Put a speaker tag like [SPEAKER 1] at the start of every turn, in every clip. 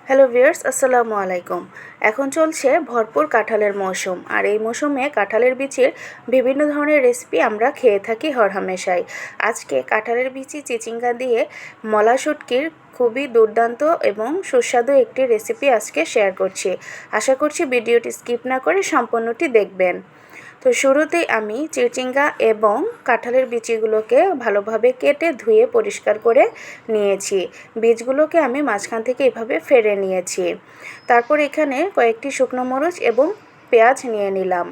[SPEAKER 1] Hello viewers, আসসালামু আলাইকুম। এখন চলছে ভরপুর কাঁঠালের মৌসুম, আর এই মৌসুমে কাঁঠালের বিচির বিভিন্ন ধরনের রেসিপি আমরা খেয়ে থাকি হরহামেশাই। আজকে কাঁঠালের বিচি চিচিঙ্গা দিয়ে মলা শুটকির খুবই দুর্দান্ত এবং সুস্বাদু একটি রেসিপি আজকে শেয়ার করছি। আশা করছি ভিডিওটি স্কিপ না করে সম্পূর্ণটি দেখবেন। তো শুরুতেই আমি চিচিঙ্গা এবং কাঁঠালের বিচিগুলোকে ভালোভাবে কেটে ধুয়ে পরিষ্কার করে নিয়েছি। বীজগুলোকে আমি মাঝখান থেকে এভাবে ফেড়ে নিয়েছি। তারপর এখানে কয়েকটি শুকনো মরিচ এবং পেঁয়াজ নিয়ে নিলাম।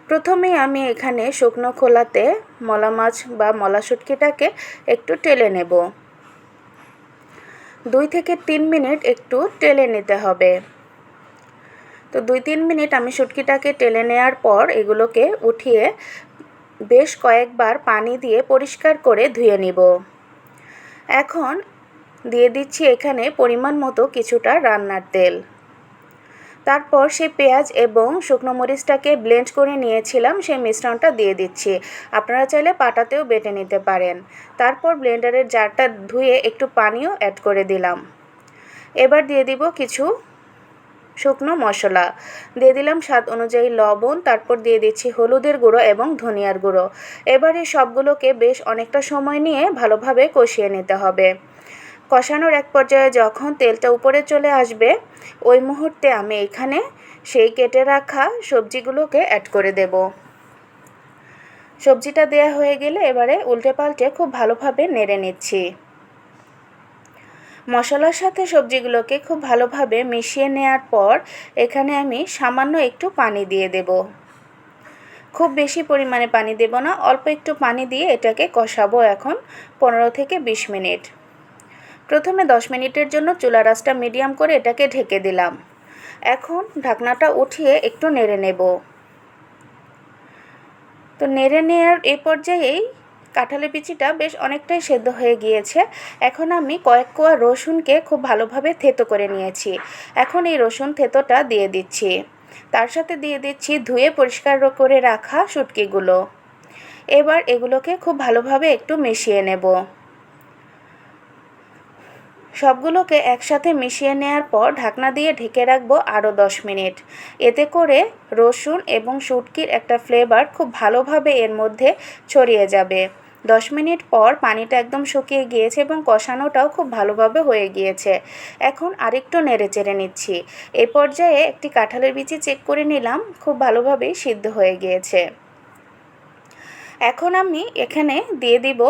[SPEAKER 1] প্রথমে আমি এখানে শুকনো খোলাতে মলা মাছ বা মলা শুটকিটাকে একটু টেলে নেব। 2 থেকে 3 মিনিট একটু টেলে নিতে হবে। তো 2-3 মিনিট আমি শুটকিটাকে টেলে নেওয়ার পর এগুলোকে উঠিয়ে বেশ কয়েকবার পানি দিয়ে পরিষ্কার করে ধুয়ে নিব। এখন দিয়ে দিচ্ছি এখানে পরিমাণ মতো কিছুটা রান্নার তেল। তারপর সেই পেঁয়াজ এবং শুকনো মরিচটাকে ব্লেন্ড করে নিয়েছিলাম, সেই মিশ্রণটা দিয়ে দিচ্ছি। আপনারা চাইলে পাটাতেও বেটে নিতে পারেন। তারপর ব্লেন্ডারের জারটা ধুয়ে একটু পানিও অ্যাড করে দিলাম। এবার দিয়ে দিব কিছু শুকনো মশলা, দিয়ে দিলাম স্বাদ অনুযায়ী লবণ, তারপর দিয়ে দিচ্ছি হলুদের গুঁড়ো এবং ধনিয়ার গুঁড়ো। এবার এই সবগুলোকে বেশ অনেকটা সময় নিয়ে ভালোভাবে কষিয়ে নিতে হবে। কষানোর এক পর্যায়ে যখন তেলটা উপরে চলে আসবে, ওই মুহূর্তে আমি এখানে সেই কেটে রাখা সবজিগুলোকে অ্যাড করে দেব। সবজিটা দেয়া হয়ে গেলে এবারে উল্টে পাল্টে খুব ভালোভাবে নেড়ে নিচ্ছি। মশলার সাথে সবজিগুলোকে খুব ভালোভাবে মিশিয়ে নেওয়ার পর এখানে আমি সামান্য একটু পানি দিয়ে দেব। খুব বেশি পরিমাণে পানি দেব না, অল্প একটু পানি দিয়ে এটাকে কষাবো এখন 15 থেকে 20 মিনিট। প্রথমে 10 মিনিটের জন্য চুলার আঁচটা মিডিয়াম করে এটাকে ঢেকে দিলাম। এখন ঢাকনাটা উঠিয়ে একটু নেড়ে নেব। তো নেড়ে নেওয়ার এই পর্যায়েই কাঁঠালের বিচিটা বেশ অনেকটাই সেদ্ধ হয়ে গিয়েছে। এখন আমি কয়েক কোয়া রসুনকে খুব ভালোভাবে থেতো করে নিয়েছি। এখন এই রসুন থেতোটা দিয়ে দিচ্ছি। তার সাথে দিয়ে দিচ্ছি ধুয়ে পরিষ্কার করে রাখা শুটকিগুলো। এবার এগুলোকে খুব ভালোভাবে একটু মিশিয়ে নেব। সবগুলোকে একসাথে মিশিয়ে নেওয়ার পর ঢাকনা দিয়ে ঢেকে রাখবো আরও 10 মিনিট। এতে করে রসুন এবং শুটকির একটা ফ্লেভার খুব ভালোভাবে এর মধ্যে ছড়িয়ে যাবে। 10 মিনিট পর পানিটা একদম শুকিয়ে গিয়েছে এবং কষানোটাও খুব ভালোভাবে হয়ে গিয়েছে। এখন আরেকটু নেড়ে চেড়ে নিচ্ছি। এই পর্যায়ে একটি কাঁঠালের বিচি চেক করে নিলাম, খুব ভালোভাবেই সিদ্ধ হয়ে গিয়েছে। এখন আমি এখানে দিয়ে দিব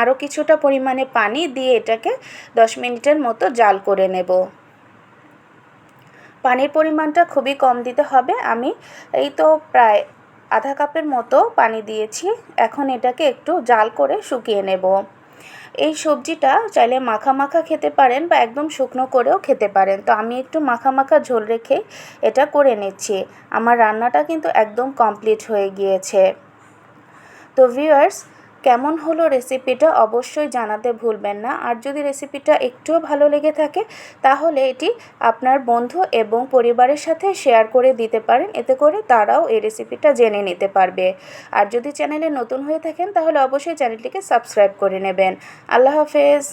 [SPEAKER 1] আরও কিছুটা পরিমাণে পানি, দিয়ে এটাকে 10 মিনিটের মতো জাল করে নেব। পানির পরিমাণটা খুবই কম দিতে হবে। আমি এই তো প্রায় আধা কাপের মতো পানি দিয়েছি। এখন এটাকে একটু জাল করে শুকিয়ে নেব। এই সবজিটা চাইলে মাখা মাখা খেতে পারেন বা একদম শুকনো করেও খেতে পারেন। তো আমি একটু মাখা মাখা ঝোল রেখে এটা করে নিচ্ছি। আমার রান্নাটা কিন্তু একদম কমপ্লিট হয়ে গিয়েছে। তো ভিউয়ার্স, কেমন হলো রেসিপিটা অবশ্যই জানাতে ভুলবেন না। আর যদি রেসিপিটা একটুও ভালো লেগে থাকে তাহলে এটি আপনার বন্ধু এবং পরিবারের সাথে শেয়ার করে দিতে পারেন, এতে করে তারাও এই রেসিপিটা জেনে নিতে পারবে। আর যদি চ্যানেলে নতুন হয়ে থাকেন তাহলে অবশ্যই চ্যানেলটিকে সাবস্ক্রাইব করে নেবেন। আল্লাহ হাফেজ।